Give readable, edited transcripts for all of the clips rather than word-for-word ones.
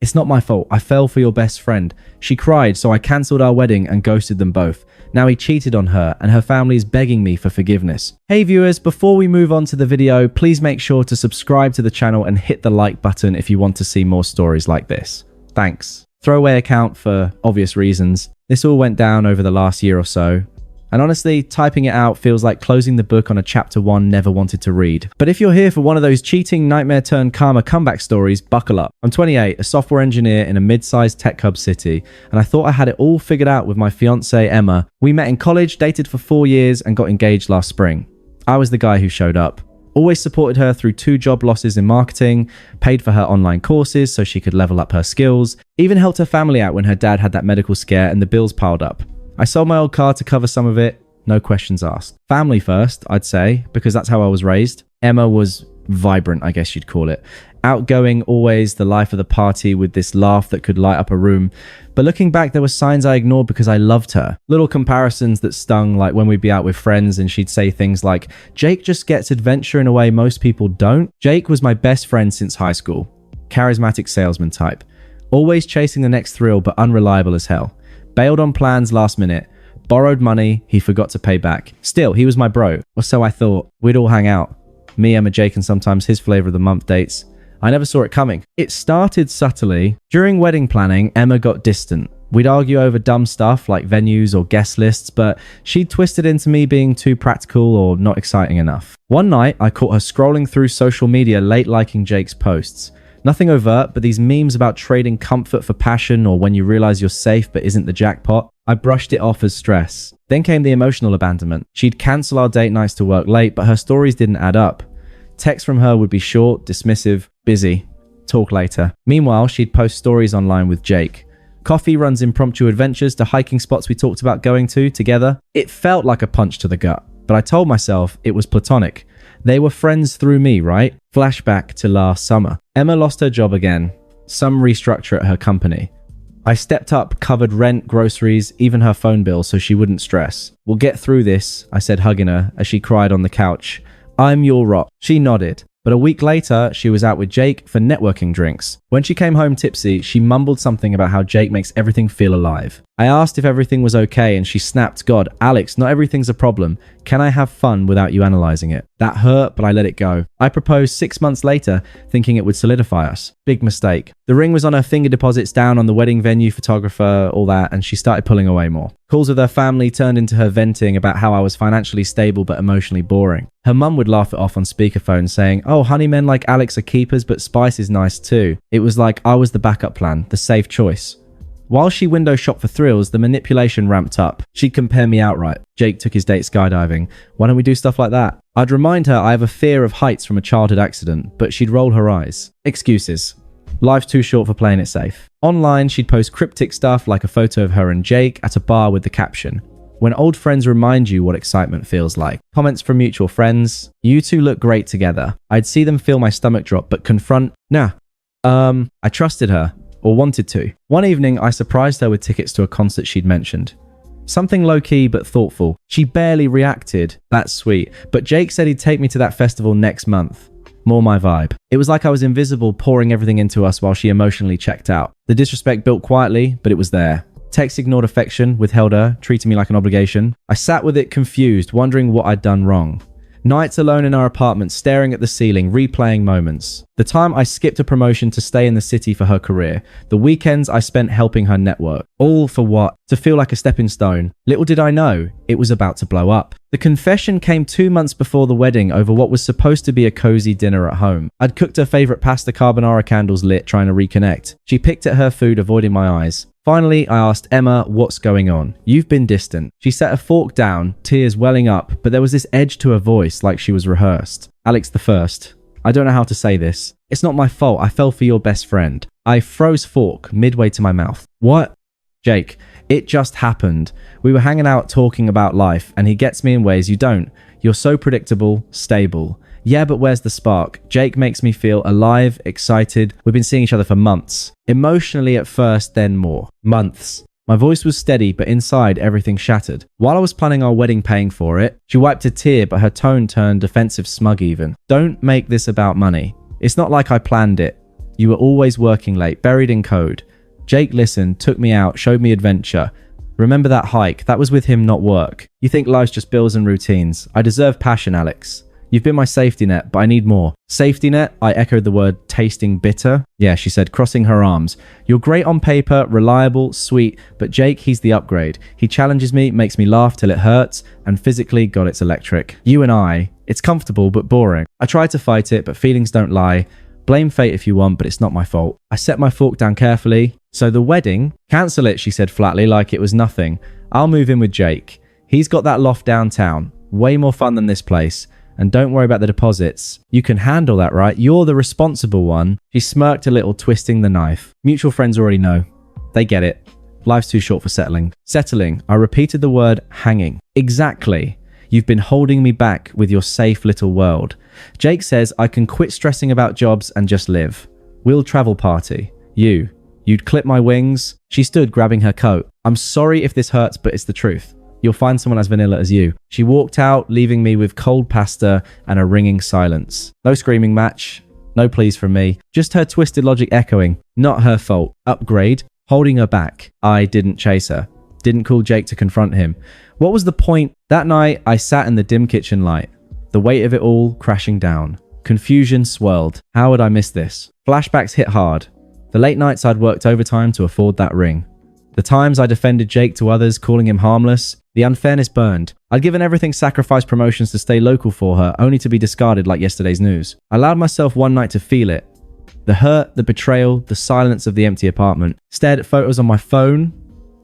It's not my fault. I fell for your best friend. She cried, so I cancelled our wedding and ghosted them both. Now he cheated on her and her family is begging me for forgiveness. Hey viewers, before we move on to the video, please make sure to subscribe to the channel and hit the like button if you want to see more stories like this. Thanks. Throwaway account for obvious reasons. This all went down over the last year or so. And honestly, typing it out feels like closing the book on a chapter one never wanted to read. But if you're here for one of those cheating nightmare turned karma comeback stories, buckle up. I'm 28, a software engineer in a mid-sized tech hub city, and I thought I had it all figured out with my fiancée Emma. We met in college, dated for 4 years, and got engaged last spring. I was the guy who showed up. Always supported her through 2 job losses in marketing, paid for her online courses so she could level up her skills, even helped her family out when her dad had that medical scare and the bills piled up. I sold my old car to cover some of it, no questions asked. Family first, I'd say, because that's how I was raised. Emma was vibrant, I guess you'd call it. Outgoing, always the life of the party with this laugh that could light up a room. But looking back, there were signs I ignored because I loved her. Little comparisons that stung, like when we'd be out with friends and she'd say things like, Jake just gets adventure in a way most people don't. Jake was my best friend since high school. Charismatic salesman type. Always chasing the next thrill, but unreliable as hell. Bailed on plans last minute, borrowed money he forgot to pay back. Still, he was my bro, or so I thought. We'd all hang out. Me, Emma, Jake, and sometimes his flavor of the month dates. I never saw it coming. It started subtly. During wedding planning, Emma got distant. We'd argue over dumb stuff like venues or guest lists, but she'd twisted into me being too practical or not exciting enough. One night, I caught her scrolling through social media late liking Jake's posts. Nothing overt, but these memes about trading comfort for passion or when you realize you're safe but isn't the jackpot. I brushed it off as stress. Then came the emotional abandonment. She'd cancel our date nights to work late, but her stories didn't add up. Texts from her would be short, dismissive, busy, talk later. Meanwhile, she'd post stories online with Jake. Coffee runs impromptu adventures to hiking spots we talked about going to together. It felt like a punch to the gut, but I told myself it was platonic. They were friends through me, right? Flashback to last summer. Emma lost her job again. Some restructure at her company. I stepped up, covered rent, groceries, even her phone bill so she wouldn't stress. We'll get through this, I said, hugging her as she cried on the couch. I'm your rock. She nodded. But a week later, she was out with Jake for networking drinks. When she came home tipsy, she mumbled something about how Jake makes everything feel alive. I asked if everything was okay and she snapped, God, Alex, not everything's a problem. Can I have fun without you analyzing it? That hurt, but I let it go. I proposed 6 months later, thinking it would solidify us. Big mistake. The ring was on her finger deposits down on the wedding venue, photographer, all that, and she started pulling away more. Calls with her family turned into her venting about how I was financially stable but emotionally boring. Her mum would laugh it off on speakerphone saying, oh, honey men like Alex are keepers, but Spice is nice too. It was like I was the backup plan, the safe choice. While she window shopped for thrills, the manipulation ramped up. She'd compare me outright. Jake took his date skydiving. Why don't we do stuff like that? I'd remind her I have a fear of heights from a childhood accident, but she'd roll her eyes. Excuses. Life's too short for playing it safe. Online, she'd post cryptic stuff like a photo of her and Jake at a bar with the caption, when old friends remind you what excitement feels like. Comments from mutual friends. You two look great together. I'd see them feel my stomach drop, but confront, nah. I trusted her. Or wanted to. One evening, I surprised her with tickets to a concert she'd mentioned. Something low-key but thoughtful. She barely reacted. That's sweet. But Jake said he'd take me to that festival next month. More my vibe. It was like I was invisible, pouring everything into us while she emotionally checked out. The disrespect built quietly, but it was there. Text ignored affection, withheld her, treating me like an obligation. I sat with it confused, wondering what I'd done wrong. Nights alone in our apartment, staring at the ceiling, replaying moments. The time I skipped a promotion to stay in the city for her career. The weekends I spent helping her network. All for what? To feel like a stepping stone. Little did I know, it was about to blow up. The confession came 2 months before the wedding over what was supposed to be a cozy dinner at home. I'd cooked her favorite pasta carbonara, candles lit, trying to reconnect. She picked at her food, avoiding my eyes. Finally, I asked Emma, what's going on? You've been distant. She set a fork down, tears welling up, but there was this edge to her voice like she was rehearsed. Alex the first. I don't know how to say this. It's not my fault. I fell for your best friend. I froze fork midway to my mouth. What? Jake, it just happened. We were hanging out talking about life, and he gets me in ways you don't. You're so predictable, stable. Yeah, but where's the spark? Jake makes me feel alive, excited. We've been seeing each other for months. Emotionally at first, then more. Months. My voice was steady, but inside, everything shattered. While I was planning our wedding, paying for it, she wiped a tear, but her tone turned defensive, smug even. Don't make this about money. It's not like I planned it. You were always working late, buried in code. Jake listened, took me out, showed me adventure. Remember that hike? That was with him, not work. You think life's just bills and routines. I deserve passion, Alex. You've been my safety net, but I need more. Safety net? I echoed the word, tasting bitter. Yeah, she said, crossing her arms. You're great on paper, reliable, sweet, but Jake, he's the upgrade. He challenges me, makes me laugh till it hurts, and physically, God, it's electric. You and I, it's comfortable but boring. I tried to fight it, but feelings don't lie. Blame fate if you want, but it's not my fault. I set my fork down carefully. So the wedding? Cancel it, she said flatly, like it was nothing. I'll move in with Jake. He's got that loft downtown. Way more fun than this place. And don't worry about the deposits. You can handle that, right? You're the responsible one. She smirked a little, twisting the knife. Mutual friends already know. They get it. Life's too short for settling. Settling. I repeated the word hanging. Exactly. You've been holding me back with your safe little world. Jake says I can quit stressing about jobs and just live. We'll travel party. You'd clip my wings. She stood grabbing her coat. I'm sorry if this hurts, but it's the truth. You'll find someone as vanilla as you. She walked out, leaving me with cold pasta and a ringing silence. No screaming match. No pleas from me. Just her twisted logic echoing. Not her fault. Upgrade. Holding her back. I didn't chase her. Didn't call Jake to confront him. What was the point? That night, I sat in the dim kitchen light. The weight of it all crashing down. Confusion swirled. How would I miss this? Flashbacks hit hard. The late nights I'd worked overtime to afford that ring. The times I defended Jake to others, calling him harmless. The unfairness burned. I'd given everything, sacrificed promotions to stay local for her, only to be discarded like yesterday's news. I allowed myself one night to feel it. The hurt, the betrayal, the silence of the empty apartment. Stared at photos on my phone.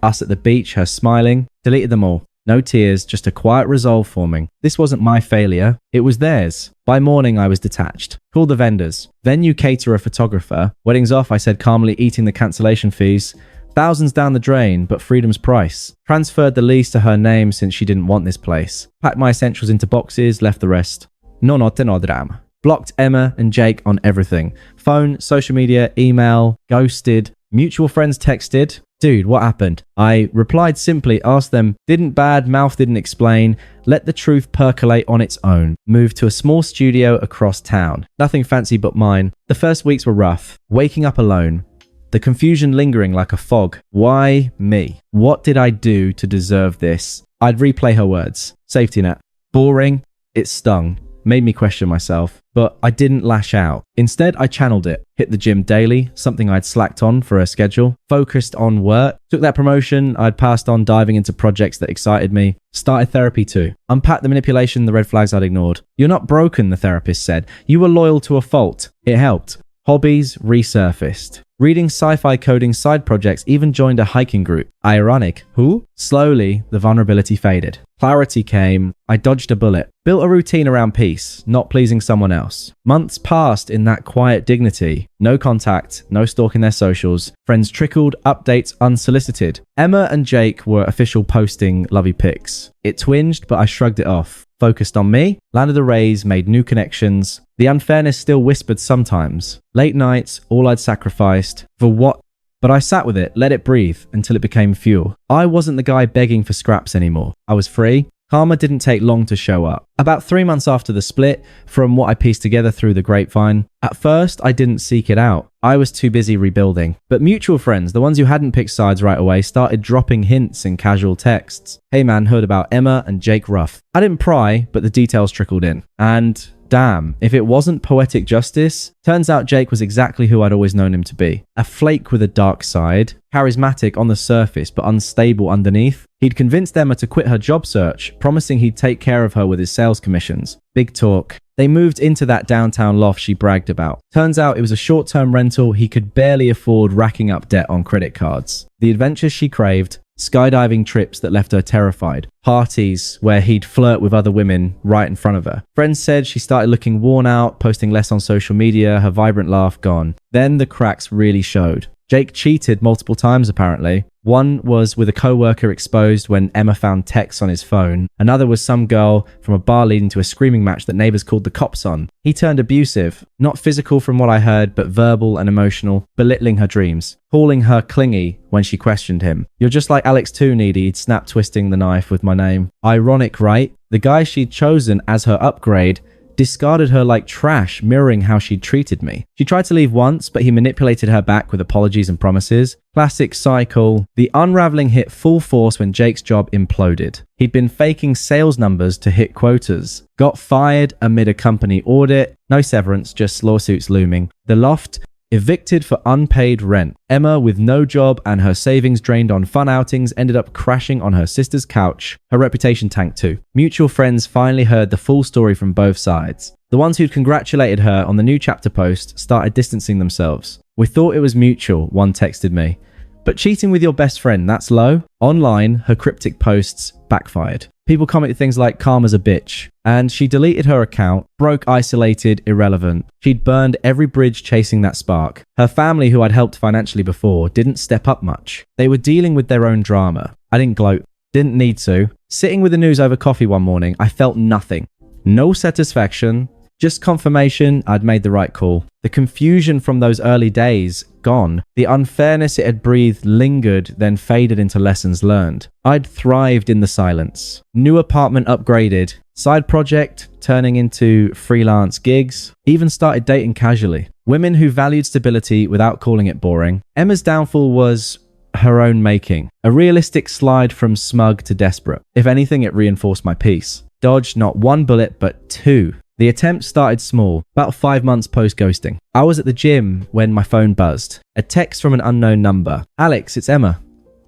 Us at the beach, her smiling. Deleted them all. No tears, just a quiet resolve forming. This wasn't my failure. It was theirs. By morning, I was detached. Called the vendors. Venue caterer, photographer. Weddings off, I said calmly, eating the cancellation fees. Thousands down the drain, but freedom's price. Transferred the lease to her name since she didn't want this place. Packed my essentials into boxes, left the rest. No dram. Blocked Emma and Jake on everything. Phone, social media, email, ghosted. Mutual friends texted. Dude, what happened? I replied simply, asked them, didn't bad, mouth didn't explain. Let the truth percolate on its own. Moved to a small studio across town. Nothing fancy but mine. The first weeks were rough. Waking up alone. The confusion lingering like a fog. Why me? What did I do to deserve this? I'd replay her words. Safety net. Boring. It stung. Made me question myself. But I didn't lash out. Instead, I channeled it. Hit the gym daily, something I'd slacked on for a schedule. Focused on work. Took that promotion I'd passed on, diving into projects that excited me. Started therapy too. Unpacked the manipulation, the red flags I'd ignored. You're not broken, the therapist said. You were loyal to a fault. It helped. Hobbies resurfaced. Reading, sci-fi, coding, side projects, even joined a hiking group. Ironic. Who? Slowly, the vulnerability faded. Clarity came. I dodged a bullet. Built a routine around peace, not pleasing someone else. Months passed in that quiet dignity. No contact, no stalking their socials. Friends trickled, updates unsolicited. Emma and Jake were official posting lovey pics. It twinged, but I shrugged it off. Focused on me, landed a raise, made new connections. The unfairness still whispered sometimes. Late nights, all I'd sacrificed. For what? But I sat with it, let it breathe, until it became fuel. I wasn't the guy begging for scraps anymore. I was free. Karma didn't take long to show up. About 3 months after the split, from what I pieced together through the grapevine, at first I didn't seek it out. I was too busy rebuilding. But mutual friends, the ones who hadn't picked sides right away, started dropping hints in casual texts. Hey man, heard about Emma and Jake Ruff. I didn't pry, but the details trickled in. And damn, if it wasn't poetic justice, turns out Jake was exactly who I'd always known him to be. A flake with a dark side, charismatic on the surface but unstable underneath. He'd convinced Emma to quit her job search, promising he'd take care of her with his sales commissions. Big talk. They moved into that downtown loft she bragged about. Turns out it was a short-term rental he could barely afford, racking up debt on credit cards. The adventures she craved, skydiving trips that left her terrified, parties where he'd flirt with other women right in front of her. Friends said she started looking worn out, posting less on social media, her vibrant laugh gone. Then the cracks really showed. Jake cheated multiple times apparently. One was with a co-worker exposed when Emma found texts on his phone. Another was some girl from a bar leading to a screaming match that neighbors called the cops on. He turned abusive, not physical from what I heard, but verbal and emotional, belittling her dreams, calling her clingy when she questioned him. You're just like Alex too, needy, he'd snap, twisting the knife with my name. Ironic, right? The guy she'd chosen as her upgrade discarded her like trash, mirroring how she'd treated me. She tried to leave once, but he manipulated her back with apologies and promises. Classic cycle. The unraveling hit full force when Jake's job imploded. He'd been faking sales numbers to hit quotas. Got fired amid a company audit. No severance, just lawsuits looming. The Loft evicted for unpaid rent. Emma, with no job and her savings drained on fun outings, ended up crashing on her sister's couch. Her reputation tanked too. Mutual friends finally heard the full story from both sides. The ones who'd congratulated her on the new chapter post started distancing themselves. "We thought it was mutual," one texted me. "But cheating with your best friend, that's low?" Online, her cryptic posts backfired. People commented things like "Karma's a bitch," and she deleted her account, broke, isolated, irrelevant. She'd burned every bridge chasing that spark. Her family, who I'd helped financially before, didn't step up much. They were dealing with their own drama. I didn't gloat. Didn't need to. Sitting with the news over coffee one morning, I felt nothing. No satisfaction. Just confirmation I'd made the right call. The confusion from those early days, gone. The unfairness it had breathed lingered, then faded into lessons learned. I'd thrived in the silence. New apartment upgraded. Side project turning into freelance gigs. Even started dating casually. Women who valued stability without calling it boring. Emma's downfall was her own making. A realistic slide from smug to desperate. If anything, it reinforced my peace. Dodged not one bullet, but two. The attempt started small, about 5 months post-ghosting. I was at the gym when my phone buzzed. A text from an unknown number. "Alex, it's Emma.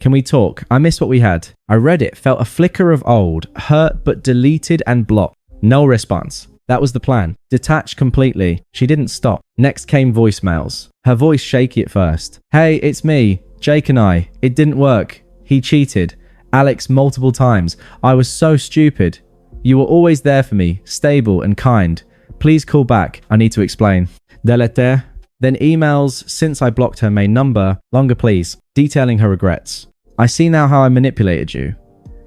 Can we talk? I miss what we had." I read it, felt a flicker of old, hurt but deleted and blocked. No response. That was the plan. Detached completely. She didn't stop. Next came voicemails. Her voice shaky at first. "Hey, it's me. Jake and I. It didn't work. He cheated. Alex multiple times. I was so stupid. You were always there for me, stable and kind. Please call back. I need to explain." Deleter. Then emails since I blocked her main number. Longer please. Detailing her regrets. "I see now how I manipulated you.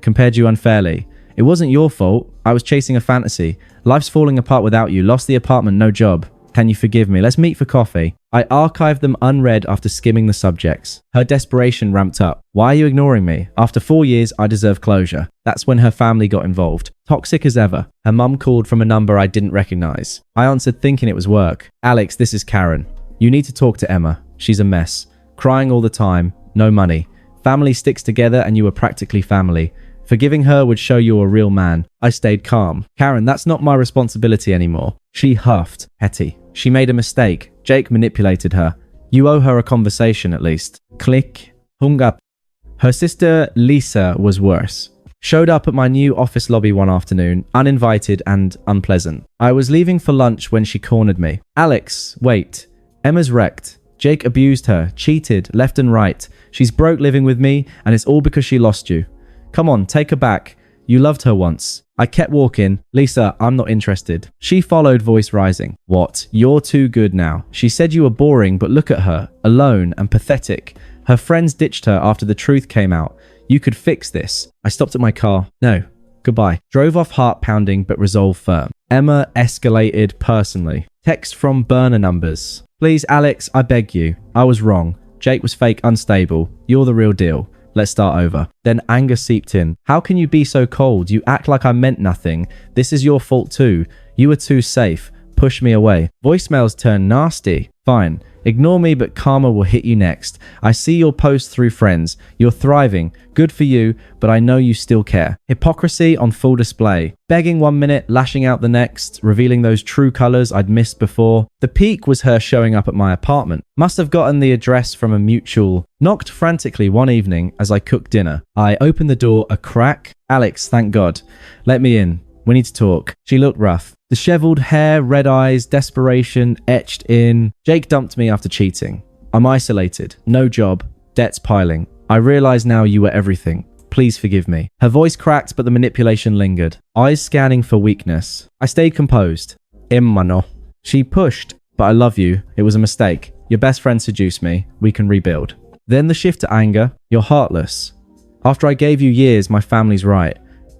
Compared you unfairly. It wasn't your fault. I was chasing a fantasy. Life's falling apart without you. Lost the apartment, no job. Can you forgive me? Let's meet for coffee." I archived them unread after skimming the subjects. Her desperation ramped up. "Why are you ignoring me? After 4 years, I deserve closure." That's when her family got involved. Toxic as ever. Her mum called from a number I didn't recognize. I answered thinking it was work. "Alex, this is Karen. You need to talk to Emma. She's a mess. Crying all the time. No money. Family sticks together and you were practically family. Forgiving her would show you a real man." I stayed calm. "Karen, that's not my responsibility anymore." She huffed. Petty. "She made a mistake. Jake manipulated her. You owe her a conversation at least." Click. Hung up. Her sister, Lisa, was worse. Showed up at my new office lobby one afternoon, uninvited and unpleasant. I was leaving for lunch when she cornered me. "Alex, wait. Emma's wrecked. Jake abused her, cheated, left and right. She's broke living with me, and it's all because she lost you. Come on, take her back. You loved her once." I kept walking. "Lisa, I'm not interested." She followed, voice rising. "What? You're too good now. She said you were boring, but look at her, alone and pathetic. Her friends ditched her after the truth came out. You could fix this." I stopped at my car. "No, goodbye." Drove off, heart pounding, but resolve firm. Emma escalated personally. Text from burner numbers. "Please, Alex, I beg you. I was wrong. Jake was fake, unstable. You're the real deal. Let's start over." Then anger seeped in. "How can you be so cold? You act like I meant nothing. This is your fault too. You were too safe. Push me away." Voicemails turned nasty. "Fine. Ignore me, but karma will hit you next. I see your posts through friends. You're thriving. Good for you, but I know you still care." Hypocrisy on full display. Begging 1 minute, lashing out the next, revealing those true colors I'd missed before. The peak was her showing up at my apartment. Must have gotten the address from a mutual. Knocked frantically one evening as I cooked dinner. I opened the door a crack. "Alex, thank God. Let me in. We need to talk." She looked rough. Disheveled hair, red eyes, desperation etched in. "Jake dumped me after cheating. I'm isolated. No job. Debts piling. I realize now you were everything. Please forgive me." Her voice cracked, but the manipulation lingered. Eyes scanning for weakness. I stayed composed. "Emma, no." She pushed. "But I love you. It was a mistake. Your best friend seduced me. We can rebuild." Then the shift to anger. "You're heartless. After I gave you years, my family's right.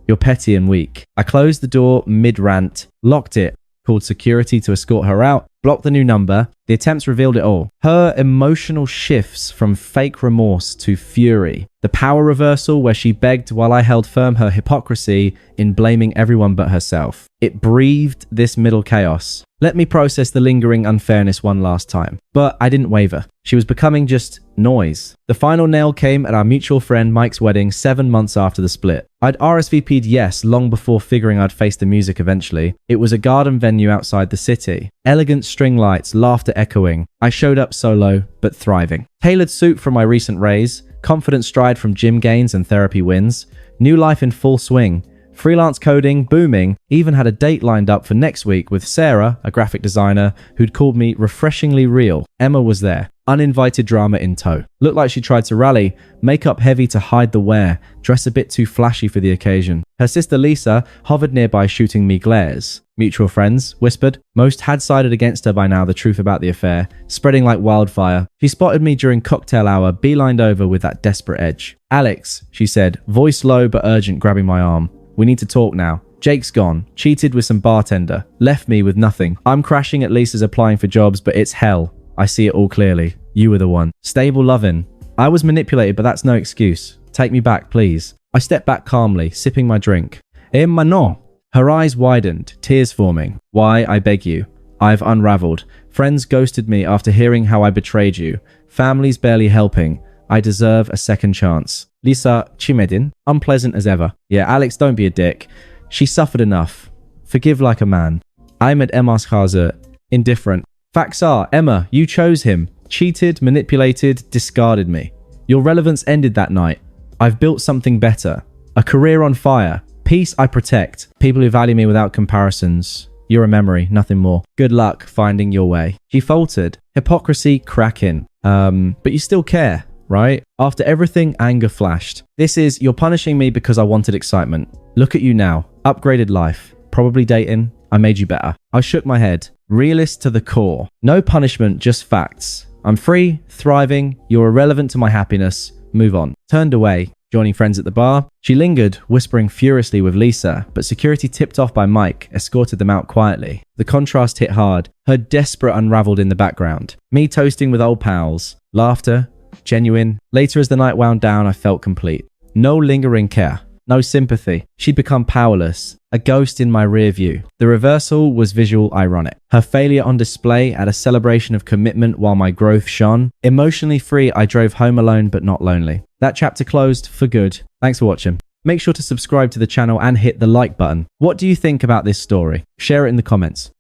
You're petty and weak." I closed the door mid-rant, locked it, called security to escort her out. blocked the new number. The attempts revealed it all. Her emotional shifts from fake remorse to fury. The power reversal where she begged while I held firm her hypocrisy in blaming everyone but herself. It breathed this middle chaos. Let me process the lingering unfairness one last time. But I didn't waver. She was becoming just noise. The final nail came at our mutual friend Mike's wedding 7 months after the split. I'd RSVP'd yes long before figuring I'd face the music eventually. It was a garden venue outside the city. Elegant string lights, laughter echoing. I showed up solo, but thriving. Tailored suit from my recent raise, confident stride from gym gains and therapy wins, new life in full swing. Freelance coding, booming, even had a date lined up for next week with Sarah, a graphic designer, who'd called me refreshingly real. Emma was there, uninvited drama in tow. Looked like she tried to rally, makeup heavy to hide the wear, dress a bit too flashy for the occasion. Her sister Lisa hovered nearby shooting me glares. Mutual friends whispered. Most had sided against her by now, the truth about the affair, spreading like wildfire. She spotted me during cocktail hour, beelined over with that desperate edge. Alex, she said, voice low but urgent, grabbing my arm. We need to talk now. Jake's gone, cheated with some bartender, left me with nothing. I'm crashing at Lisa's applying for jobs, but it's hell. I see it all clearly. You were the one. Stable loving. I was manipulated, but that's no excuse. Take me back, please. I stepped back calmly, sipping my drink. Manon. Her eyes widened, tears forming. Why, I beg you. I've unraveled. Friends ghosted me after hearing how I betrayed you. Families barely helping. I deserve a second chance. Lisa Chimedin, unpleasant as ever. Yeah, Alex, don't be a dick. She suffered enough. Forgive like a man. I'm at Emma's Chazer, indifferent. Facts are, Emma, you chose him. Cheated, manipulated, discarded me. Your relevance ended that night. I've built something better. A career on fire. Peace I protect. People who value me without comparisons. You're a memory, nothing more. Good luck finding your way. She faltered. Hypocrisy cracking. But you still care, right? After everything, anger flashed. This is, you're punishing me because I wanted excitement. Look at you now. Upgraded life. Probably dating. I made you better. I shook my head. Realist to the core. No punishment, just facts. I'm free, thriving. You're irrelevant to my happiness. Move on. Turned away. Joining friends at the bar, she lingered, whispering furiously with Lisa, but security tipped off by Mike escorted them out quietly. The contrast hit hard, her desperate unraveled in the background. Me toasting with old pals. Laughter, genuine. Later as the night wound down, I felt complete. No lingering care. No sympathy. She'd become powerless, a ghost in my rear view. The reversal was visual ironic. Her failure on display at a celebration of commitment while my growth shone. Emotionally free, I drove home alone but not lonely. That chapter closed for good. Thanks for watching. Make sure to subscribe to the channel and hit the like button. What do you think about this story? Share it in the comments.